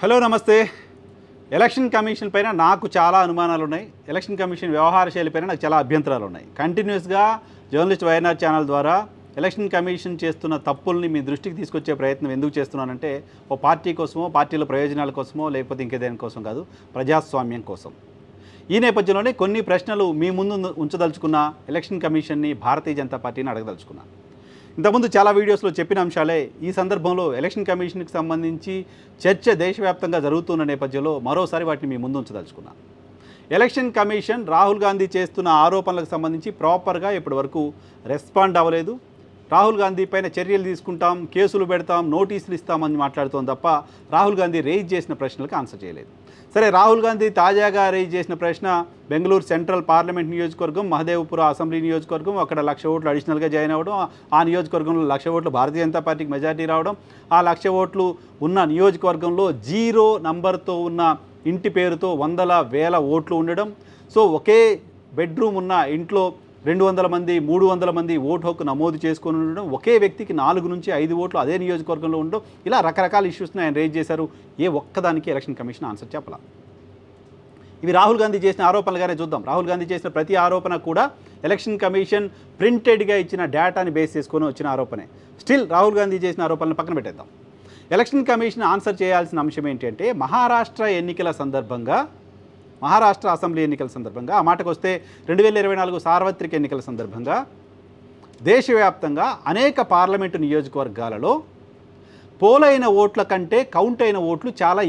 Hello నమస్తే. Election commission పైన నాకు చాలా అనుమానాలు ఉన్నాయి. ఎలక్షన్ కమిషన్ వ్యవహార శైలి పైన నాకు చాలా అభ్యంతరాలు ఉన్నాయి. కంటిన్యూస్గా జర్నలిస్ట్ వైఎన్ఆర్ ఛానల్ ద్వారా ఎలక్షన్ కమిషన్ చేస్తున్న తప్పుల్ని మీ దృష్టికి తీసుకొచ్చే ప్రయత్నం ఎందుకు చేస్తున్నానంటే, ఓ పార్టీ కోసమో, పార్టీల ప్రయోజనాల కోసమో, లేకపోతే ఇంకేదైనా కోసం కాదు, ప్రజాస్వామ్యం కోసం. ఈ నేపథ్యంలోనే కొన్ని ప్రశ్నలు మీ ముందు ఉంచదలుచుకున్న ఎలక్షన్ కమిషన్ని, భారతీయ జనతా పార్టీని అడగదలుచుకున్నా. ఇంతకుముందు చాలా వీడియోస్లో చెప్పిన అంశాలే ఈ సందర్భంలో ఎలక్షన్ కమిషన్కి సంబంధించి చర్చ దేశవ్యాప్తంగా జరుగుతున్న నేపథ్యంలో మరోసారి వాటిని మీ ముందు ఉంచదలుచుకున్నా. ఎలక్షన్ కమిషన్ రాహుల్ గాంధీ చేస్తున్న ఆరోపణలకు సంబంధించి ప్రాపర్గా ఇప్పటివరకు రెస్పాండ్ అవ్వలేదు. రాహుల్ గాంధీ పైన చర్యలు తీసుకుంటాం, కేసులు పెడతాం, నోటీసులు ఇస్తామని మాట్లాడుతోంది తప్ప రాహుల్ గాంధీ రేజ్ చేసిన ప్రశ్నలకు ఆన్సర్ చేయలేదు. సరే, రాహుల్ గాంధీ తాజాగా రేజ్ చేసిన ప్రశ్న బెంగళూరు సెంట్రల్ పార్లమెంట్ నియోజకవర్గం, మహదేవ్పుర అసెంబ్లీ నియోజకవర్గం, అక్కడ 1,00,000 ఓట్లు అడిషనల్గా జాయిన్ అవ్వడం, ఆ నియోజకవర్గంలో 1,00,000 ఓట్లు భారతీయ జనతా పార్టీకి మెజార్టీ రావడం, ఆ 1,00,000 ఓట్లు ఉన్న నియోజకవర్గంలో 0 నంబర్తో ఉన్న ఇంటి పేరుతో వందల వేల ఓట్లు ఉండడం. సో ఒకే బెడ్రూమ్ ఉన్న ఇంట్లో 200 మంది, 300 మంది ఓటు హక్కు నమోదు చేసుకొని ఉండడం, ఒకే వ్యక్తికి 4 నుంచి 5 ఓట్లు అదే నియోజకవర్గంలో ఉండడం, ఇలా రకరకాల ఇష్యూస్ని ఆయన రేజ్ చేశారు. ఏ ఒక్కదానికి ఎలక్షన్ కమిషన్ ఆన్సర్ చెప్పాల. ఇవి రాహుల్ గాంధీ చేసిన ఆరోపణలుగానే చూద్దాం. రాహుల్ గాంధీ చేసిన ప్రతి ఆరోపణ కూడా ఎలక్షన్ కమిషన్ ప్రింటెడ్గా ఇచ్చిన డేటాని బేస్ చేసుకొని వచ్చిన ఆరోపణే. స్టిల్ రాహుల్ గాంధీ చేసిన ఆరోపణలను పక్కన పెట్టేద్దాం. ఎలక్షన్ కమిషన్ ఆన్సర్ చేయాల్సిన అంశం ఏంటంటే, మహారాష్ట్ర ఎన్నికల సందర్భంగా, మహారాష్ట్ర అసెంబ్లీ ఎన్నికల సందర్భంగా, ఆ మాటకు వస్తే 2024 సార్వత్రిక ఎన్నికల సందర్భంగా దేశవ్యాప్తంగా అనేక పార్లమెంటు నియోజకవర్గాలలో పోలైన ఓట్ల కంటే కౌంట్ అయిన ఓట్లు చాలా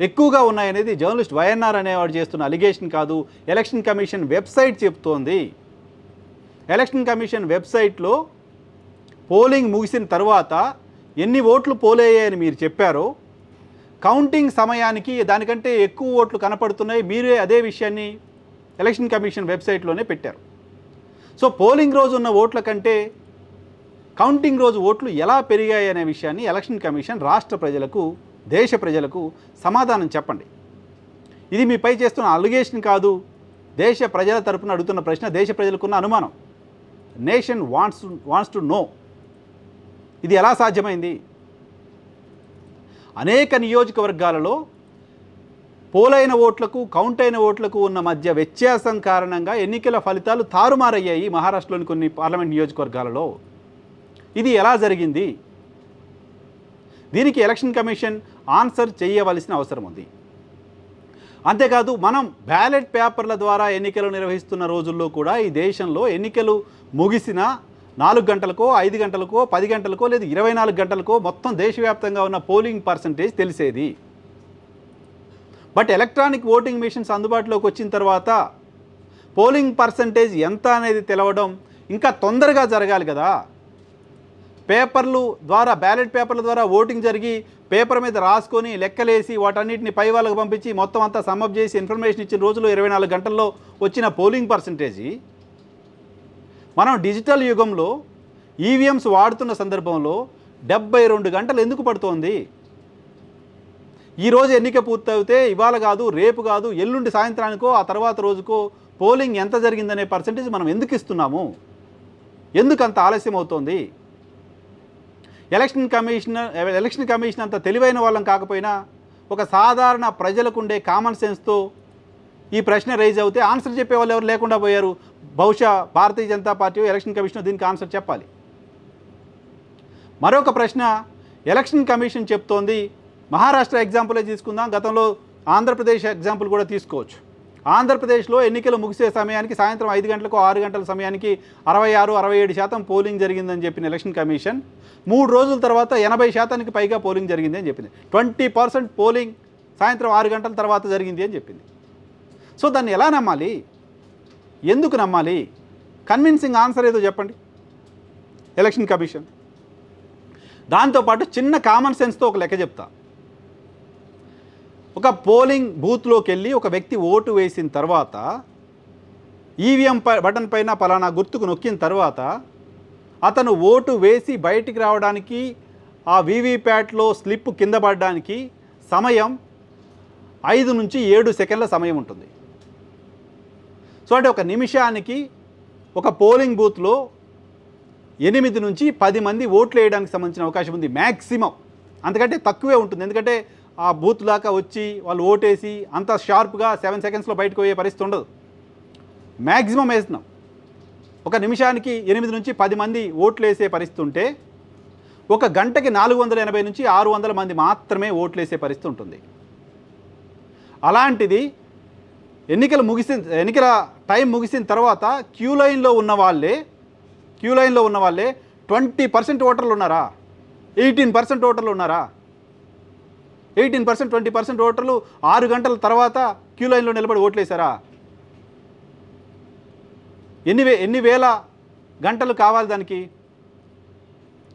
ఎక్కువగా ఉన్నాయనేది జర్నలిస్ట్ వైఎన్ఆర్ అనేవాడు చేస్తున్న అలిగేషన్ కాదు, ఎలక్షన్ కమిషన్ వెబ్సైట్ చెప్తోంది. ఎలక్షన్ కమిషన్ వెబ్సైట్లో పోలింగ్ ముగిసిన తర్వాత ఎన్ని ఓట్లు పోలయ్యాయని మీరు చెప్పారో, కౌంటింగ్ సమయానికి దానికంటే ఎక్కువ ఓట్లు కనపడుతున్నాయి, మీరే అదే విషయాన్ని ఎలక్షన్ కమిషన్ వెబ్సైట్లోనే పెట్టారు. సో పోలింగ్ రోజు ఉన్న ఓట్ల కంటే కౌంటింగ్ రోజు ఓట్లు ఎలా పెరిగాయి అనే విషయాన్ని ఎలక్షన్ కమిషన్ రాష్ట్ర ప్రజలకు, దేశ ప్రజలకు సమాధానం చెప్పండి. ఇది మీపై చేస్తున్న అలిగేషన్ కాదు, దేశ ప్రజల తరపున అడుగుతున్న ప్రశ్న, దేశ ప్రజలకున్న అనుమానం. నేషన్ వాంట్స్ టు నో, ఇది ఎలా సాధ్యమైంది? అనేక నియోజకవర్గాలలో పోలైన ఓట్లకు, కౌంట్ అయిన ఓట్లకు ఉన్న మధ్య వ్యత్యాసం కారణంగా ఎన్నికల ఫలితాలు తారుమారయ్యాయి మహారాష్ట్రలోని కొన్ని పార్లమెంట్ నియోజకవర్గాలలో. ఇది ఎలా జరిగింది? దీనికి ఎలక్షన్ కమిషన్ ఆన్సర్ చేయవలసిన అవసరం ఉంది. అంతేకాదు, మనం బ్యాలెట్ పేపర్ల ద్వారా ఎన్నికలు నిర్వహిస్తున్న రోజుల్లో కూడా ఈ దేశంలో ఎన్నికలు ముగిసిన 4 గంటలకో, 5 గంటలకో, 10 గంటలకో, లేదా 24 గంటలకో మొత్తం దేశవ్యాప్తంగా ఉన్న పోలింగ్ పర్సంటేజ్ తెలిసేది. బట్ ఎలక్ట్రానిక్ ఓటింగ్ మిషన్స్ అందుబాటులోకి వచ్చిన తర్వాత పోలింగ్ పర్సంటేజ్ ఎంత అనేది తెలవడం ఇంకా తొందరగా జరగాలి కదా. పేపర్లు ద్వారా, బ్యాలెట్ పేపర్ల ద్వారా ఓటింగ్ జరిగి పేపర్ మీద రాసుకొని లెక్కలేసి వాటన్నిటిని పై వాళ్ళకు పంపించి మొత్తం అంతా సమ్మప్ చేసి ఇన్ఫర్మేషన్ ఇచ్చిన రోజులు 24 గంటల్లో వచ్చిన పోలింగ్ పర్సంటేజీ, మనం డిజిటల్ యుగంలో ఈవీఎంస్ వాడుతున్న సందర్భంలో 72 గంటలు ఎందుకు పడుతోంది? ఈరోజు ఎన్నిక పూర్తయితే ఇవాళ కాదు, రేపు కాదు, ఎల్లుండి సాయంత్రానికో ఆ తర్వాత రోజుకో పోలింగ్ ఎంత జరిగిందనే పర్సంటేజ్ మనం ఎందుకు ఇస్తున్నాము? ఎందుకు అంత ఆలస్యం అవుతోంది? ఎలక్షన్ కమిషన్ అంత తెలివైన వాళ్ళం కాకపోయినా ఒక సాధారణ ప్రజలకు ఉండే కామన్ సెన్స్తో ఈ ప్రశ్న రైజ్ అవుతే ఆన్సర్ చెప్పే వాళ్ళు ఎవరు లేకుండా పోయారు. బహుశా భారతీయ జనతా పార్టీ, ఎలక్షన్ కమిషన్ దీనికి ఆన్సర్ చెప్పాలి. మరొక ప్రశ్న, ఎలక్షన్ కమిషన్ చెప్తోంది, మహారాష్ట్ర ఎగ్జాంపులే తీసుకుందాం, గతంలో ఆంధ్రప్రదేశ్ ఎగ్జాంపుల్ కూడా తీసుకోవచ్చు. ఆంధ్రప్రదేశ్లో ఎన్నికలు ముగిసే సమయానికి సాయంత్రం 5 గంటలకు, 6 గంటల సమయానికి 66-67% పోలింగ్ జరిగిందని చెప్పిన ఎలక్షన్ కమిషన్ 3 రోజుల తర్వాత 80% పైగా పోలింగ్ జరిగింది అని చెప్పింది. 20% పోలింగ్ సాయంత్రం 6 గంటల తర్వాత జరిగింది అని చెప్పింది. సో దాన్ని ఎలా నమ్మాలి? ఎందుకు నమ్మాలి? కన్విన్సింగ్ ఆన్సర్ ఏదో చెప్పండి ఎలక్షన్ కమిషన్. దాంతోపాటు చిన్న కామన్ సెన్స్తో ఒక లెక్క చెప్తా. ఒక పోలింగ్ బూత్లోకి వెళ్ళి ఒక వ్యక్తి ఓటు వేసిన తర్వాత ఈవీఎం బటన్ పైన పలానా గుర్తుకు నొక్కిన తర్వాత అతను ఓటు వేసి బయటికి రావడానికి, ఆ వీవీప్యాట్లో స్లిప్ కింద పడడానికి సమయం 5 నుంచి 7 సెకండ్ల సమయం ఉంటుంది. సో అంటే ఒక నిమిషానికి ఒక పోలింగ్ బూత్లో 8 నుంచి 10 మంది ఓట్లు వేయడానికి సంబంధించిన అవకాశం ఉంది మ్యాక్సిమం. అంతకంటే తక్కువే ఉంటుంది. ఎందుకంటే ఆ బూత్ దాకా వచ్చి వాళ్ళు ఓటేసి అంత షార్ప్గా 7 సెకండ్స్లో బయటకు పోయే పరిస్థితి ఉండదు. మ్యాక్సిమం వేస్తున్నాం. ఒక నిమిషానికి 8 నుంచి 10 మంది ఓట్లు వేసే పరిస్థితి ఉంటే ఒక గంటకి 480 నుంచి 600 మంది మాత్రమే ఓట్లు వేసే పరిస్థితి ఉంటుంది. అలాంటిది ఎన్నికల టైం ముగిసిన తర్వాత క్యూ లైన్లో ఉన్న వాళ్ళే 20% ఓటర్లు ఉన్నారా? 18% ఓటర్లు ఉన్నారా? 18%, 20% ఓటర్లు 6 గంటల తర్వాత క్యూ లైన్లో నిలబడి ఓట్లేశారా? ఎన్ని వేల గంటలు కావాలి దానికి?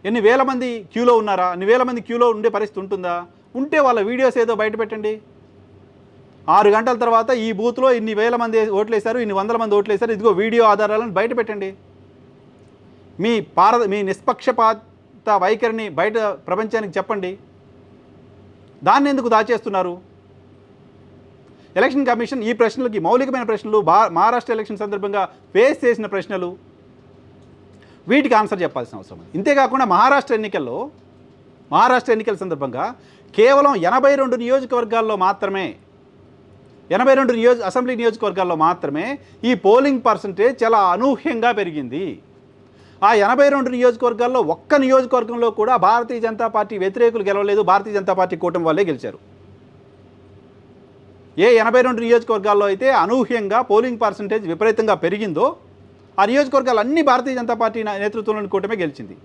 ఎన్ని వేల మంది క్యూలో ఉన్నారా? అన్ని వేల మంది క్యూలో ఉండే పరిస్థితి ఉంటుందా? ఉంటే వాళ్ళ వీడియోస్ ఏదో బయట పెట్టండి. 6 గంటల తర్వాత ఈ బూత్లో ఇన్ని వేల మంది ఓట్లేశారు, ఇన్ని వందల మంది ఓట్లేశారు, ఇదిగో వీడియో ఆధారాలను బయట పెట్టండి. మీ నిష్పక్షపాత వైఖరిని బయట ప్రపంచానికి చెప్పండి. దాన్ని ఎందుకు దాచేస్తున్నారు? ఎలక్షన్ కమిషన్ ఈ ప్రశ్నలకి మౌలికమైన ప్రశ్నలు, మహారాష్ట్ర ఎలక్షన్ సందర్భంగా ఫేస్ చేసిన ప్రశ్నలు, వీటికి ఆన్సర్ చెప్పాల్సిన అవసరం ఉంది. ఇంతేకాకుండా మహారాష్ట్ర ఎన్నికల సందర్భంగా కేవలం 82 నియోజకవర్గాల్లో మాత్రమే 82 అసెంబ్లీ నియోజకవర్గాల్లో మాత్రమే ఈ పోలింగ్ పర్సంటేజ్ చాలా అనూహ్యంగా పెరిగింది. ఆ 82 నియోజకవర్గాల్లో ఒక్క నియోజకవర్గంలో కూడా భారతీయ జనతా పార్టీ వ్యతిరేకులు గెలవలేదు. భారతీయ జనతా పార్టీ కూటమి వాళ్ళే గెలిచారు. ఏ 82 నియోజకవర్గాల్లో అయితే అనూహ్యంగా పోలింగ్ పర్సంటేజ్ విపరీతంగా పెరిగిందో ఆ నియోజకవర్గాలన్నీ భారతీయ జనతా పార్టీ నేతృత్వంలోని కూటమే గెలిచింది.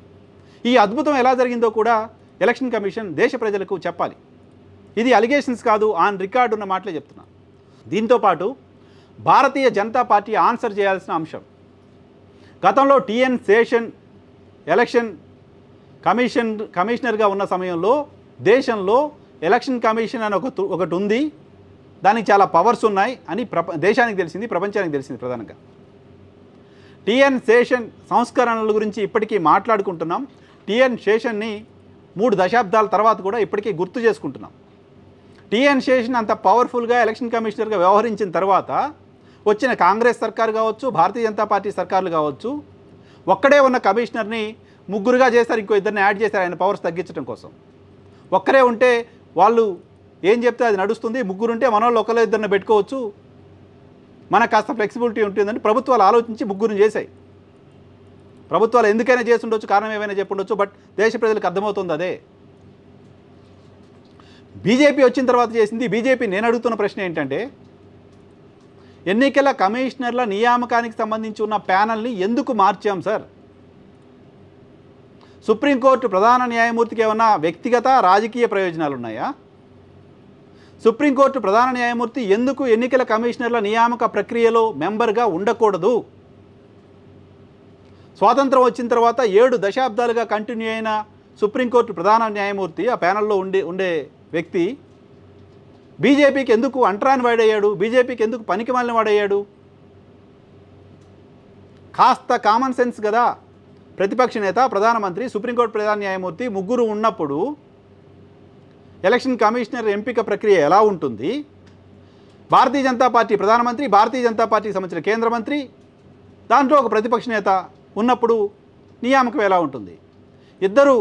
ఈ అద్భుతం ఎలా జరిగిందో కూడా ఎలక్షన్ కమిషన్ దేశ ప్రజలకు చెప్పాలి. ఇది అలిగేషన్స్ కాదు, ఆన్ రికార్డు ఉన్న మాటలే చెప్తున్నా. దీంతోపాటు భారతీయ జనతా పార్టీ ఆన్సర్ చేయాల్సిన అంశం, గతంలో టిఎన్ శేషన్ ఎలక్షన్ కమిషనర్గా ఉన్న సమయంలో దేశంలో ఎలక్షన్ కమిషన్ అని ఒకటి ఉంది, దానికి చాలా పవర్స్ ఉన్నాయి అని దేశానికి తెలిసింది, ప్రపంచానికి తెలిసింది. ప్రధానంగా టిఎన్ శేషన్ సంస్కరణల గురించి ఇప్పటికీ మాట్లాడుకుంటున్నాం. టిఎన్ శేషన్ని 3 దశాబ్దాల తర్వాత కూడా ఇప్పటికీ గుర్తు చేసుకుంటున్నాం. టిఎన్ శేషన్ అంత పవర్ఫుల్గా ఎలక్షన్ కమిషనర్గా వ్యవహరించిన తర్వాత వచ్చిన కాంగ్రెస్ సర్కారు కావచ్చు, భారతీయ జనతా పార్టీ సర్కారులు కావచ్చు, ఒక్కడే ఉన్న కమిషనర్ని 3గా చేశారు, ఇంకో 2ని యాడ్ చేశారు ఆయన పవర్స్ తగ్గించడం కోసం. ఒక్కరే ఉంటే వాళ్ళు ఏం చెప్తే అది నడుస్తుంది, 3 ఉంటే మన వాళ్ళు 1-2 పెట్టుకోవచ్చు, మనకు కాస్త ఫ్లెక్సిబిలిటీ ఉంటుందని ప్రభుత్వాలు ఆలోచించి 3 చేశాయి. ప్రభుత్వాలు ఎందుకైనా చేసి ఉండొచ్చు, కారణం ఏమైనా చెప్పుండొచ్చు, బట్ దేశ ప్రజలకు అర్థమవుతుంది అదే. బీజేపీ వచ్చిన తర్వాత చేసింది. బీజేపీ నేను అడుగుతున్న ప్రశ్న ఏంటంటే, ఎన్నికల కమిషనర్ల నియామకానికి సంబంధించి ఉన్న ప్యానల్ని ఎందుకు మార్చాం సార్? సుప్రీంకోర్టు ప్రధాన న్యాయమూర్తికి ఏమన్నా వ్యక్తిగత రాజకీయ ప్రయోజనాలు ఉన్నాయా? సుప్రీంకోర్టు ప్రధాన న్యాయమూర్తి ఎందుకు ఎన్నికల కమిషనర్ల నియామక ప్రక్రియలో మెంబర్గా ఉండకూడదు? స్వాతంత్రం వచ్చిన తర్వాత 7 దశాబ్దాలుగా కంటిన్యూ అయిన సుప్రీంకోర్టు ప్రధాన న్యాయమూర్తి, ఆ ప్యానల్లో ఉండే వ్యక్తి బీజేపీకి ఎందుకు అంటరాని వాడయ్యాడు? బీజేపీకి ఎందుకు పనికిమాలిన వాడయ్యాడు? కాస్త కామన్ సెన్స్ కదా. ప్రతిపక్ష నేత, ప్రధానమంత్రి, సుప్రీంకోర్టు ప్రధాన న్యాయమూర్తి 3 ఉన్నప్పుడు ఎలక్షన్ కమిషనర్ ఎంపిక ప్రక్రియ ఎలా ఉంటుంది? భారతీయ జనతా పార్టీ ప్రధానమంత్రి, భారతీయ జనతా పార్టీకి సంబంధించిన కేంద్ర మంత్రి, దాంట్లో ఒక ప్రతిపక్ష నేత ఉన్నప్పుడు నియామకం ఎలా ఉంటుంది? ఇద్దరు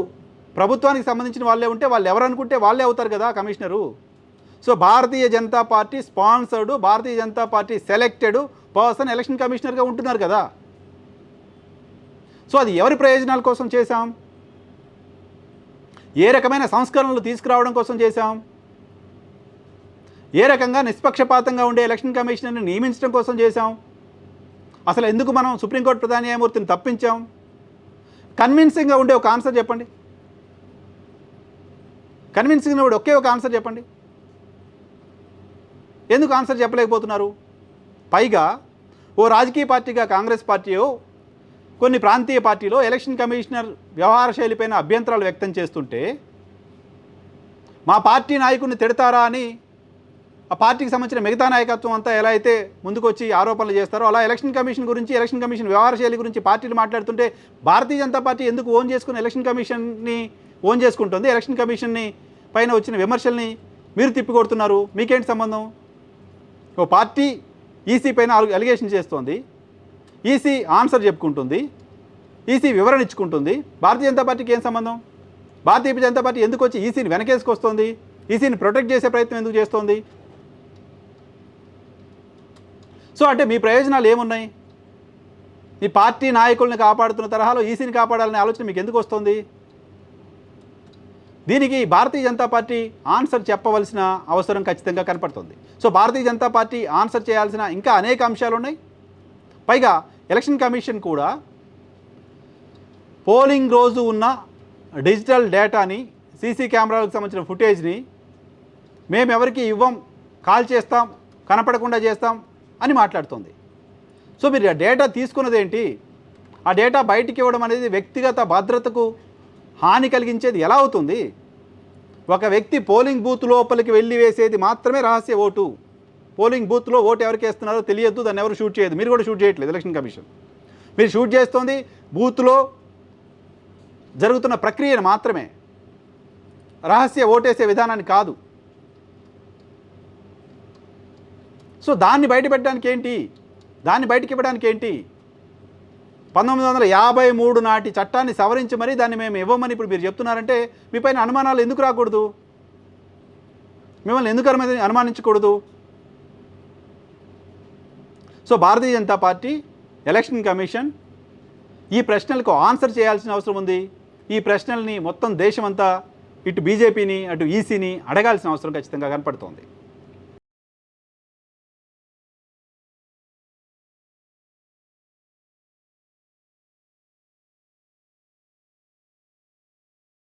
ప్రభుత్వానికి సంబంధించిన వాళ్ళే ఉంటే వాళ్ళు ఎవరు అనుకుంటే వాళ్ళే అవుతారు కదా commissioner. So Bharatiya Janata Party sponsored, Bharatiya Janata Party selected person election కమిషనర్గా ఉంటున్నారు కదా. సో అది ఎవరి ప్రయోజనాల కోసం చేశాం? ఏ రకమైన సంస్కరణలు తీసుకురావడం కోసం చేశాం? ఏ రకంగా నిష్పక్షపాతంగా ఉండే ఎలక్షన్ కమిషనర్ని నియమించడం కోసం చేశాం? అసలు ఎందుకు మనం సుప్రీంకోర్టు ప్రధాన న్యాయమూర్తిని తప్పించాం? కన్విన్సింగ్గా ఉండే ఒక ఆన్సర్ చెప్పండి. కన్విన్సింగ్గా ఉండే ఒకే ఒక ఆన్సర్ చెప్పండి. ఎందుకు ఆన్సర్ చెప్పలేకపోతున్నారు? పైగా ఓ రాజకీయ పార్టీగా కాంగ్రెస్ పార్టీయో కొన్ని ప్రాంతీయ పార్టీలో ఎలక్షన్ కమిషనర్ వ్యవహార శైలిపైన అభ్యంతరాలు వ్యక్తం చేస్తుంటే మా పార్టీ నాయకుడిని తిడతారా అని ఆ పార్టీకి సంబంధించిన మిగతా నాయకత్వం అంతా ఎలా అయితే ముందుకొచ్చి ఆరోపణలు చేస్తారో అలా ఎలక్షన్ కమిషన్ గురించి, ఎలక్షన్ కమిషన్ వ్యవహార శైలి గురించి పార్టీలు మాట్లాడుతుంటే భారతీయ జనతా పార్టీ ఎందుకు ఓన్ చేసుకుని ఎలక్షన్ కమిషన్ని ఓన్ చేసుకుంటుంది? ఎలక్షన్ కమిషన్ని పైన వచ్చిన విమర్శల్ని మీరు తిప్పికొడుతున్నారు. మీకేంటి సంబంధం? ఓ పార్టీ ఈసీ పైన అలిగేషన్ చేస్తోంది, ఈసీ ఆన్సర్ చెప్పుకుంటుంది, ఈసీ వివరణ ఇచ్చుకుంటుంది. భారతీయ జనతా పార్టీకి ఏం సంబంధం? భారతీయ జనతా పార్టీ ఎందుకు వచ్చి ఈసీని వెనకేసుకొస్తోంది? ఈసీని ప్రొటెక్ట్ చేసే ప్రయత్నం ఎందుకు చేస్తోంది? సో అంటే మీ ప్రయోజనాలు ఏమున్నాయి? మీ పార్టీ నాయకుల్ని కాపాడుతున్న తరహాలో ఈసీని కాపాడాలనే ఆలోచన మీకు ఎందుకు వస్తుంది? దీనికి భారతీయ జనతా పార్టీ ఆన్సర్ చెప్పవలసిన అవసరం ఖచ్చితంగా కనపడుతుంది. So Bharatiya Janata party answer చేయాల్సిన ఇంకా అనేక అంశాలు ఉన్నాయి. పైగా ఎలక్షన్ కమిషన్ కూడా పోలింగ్ రోజు ఉన్న డిజిటల్ డేటాని, సీసీ కెమెరాలకు సంబంధించిన ఫుటేజ్ని మేము ఎవరికి ఇవ్వం, కాల్ చేస్తాం, కనపడకుండా చేస్తాం అని మాట్లాడుతుంది. సో మీరు ఆ డేటా తీసుకున్నదేంటి? ఆ డేటా బయటికి ఇవ్వడం అనేది వ్యక్తిగత భద్రతకు హాని కలిగించేది ఎలా అవుతుంది? ఒక వ్యక్తి పోలింగ్ బూత్ లోపలికి వెళ్ళి వేసేది మాత్రమే రహస్య ఓటు. పోలింగ్ బూత్లో ఓటు ఎవరికి వేస్తున్నారో తెలియద్దు, దాన్ని ఎవరు షూట్ చేయదు. మీరు కూడా షూట్ చేయట్లేదు ఎలక్షన్ కమిషన్. మీరు షూట్ చేస్తోంది బూత్లో జరుగుతున్న ప్రక్రియను మాత్రమే, రహస్య ఓటేసే విధానాన్ని కాదు. సో దాన్ని బయటపెట్టడానికి ఏంటి? దాన్ని బయటికి ఇవ్వడానికి ఏంటి? 1953 నాటి చట్టాన్ని సవరించి మరీ దాన్ని మేము ఇవ్వమని ఇప్పుడు మీరు చెప్తున్నారంటే మీ పైన అనుమానాలు ఎందుకు రాకూడదు? మిమ్మల్ని ఎందుకు అనుమానించకూడదు? So Bharatiya Janata party, election commission ఈ ప్రశ్నలకు ఆన్సర్ చేయాల్సిన అవసరం ఉంది. ఈ ప్రశ్నల్ని మొత్తం దేశమంతా ఇటు బీజేపీని అటు ఈసీని అడగాల్సిన అవసరం ఖచ్చితంగా కనపడుతోంది.